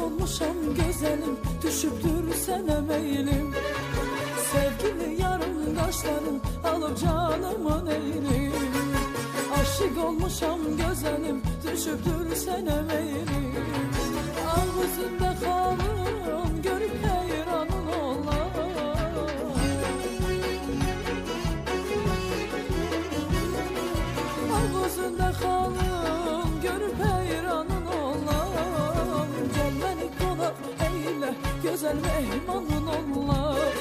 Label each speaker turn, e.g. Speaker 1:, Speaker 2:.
Speaker 1: olmuşam güzelim, düşüptür sene meylim. Sevgili yarımdaşlarım alıp canımın eğilim. Aşık olmuşam güzelim, düşüptür sene meylim. Ağzında kalın görüp heyranın olar. Ağzında kalın görüp heyranın olar. Gel beni konak eyle, güzel mehmanın olar.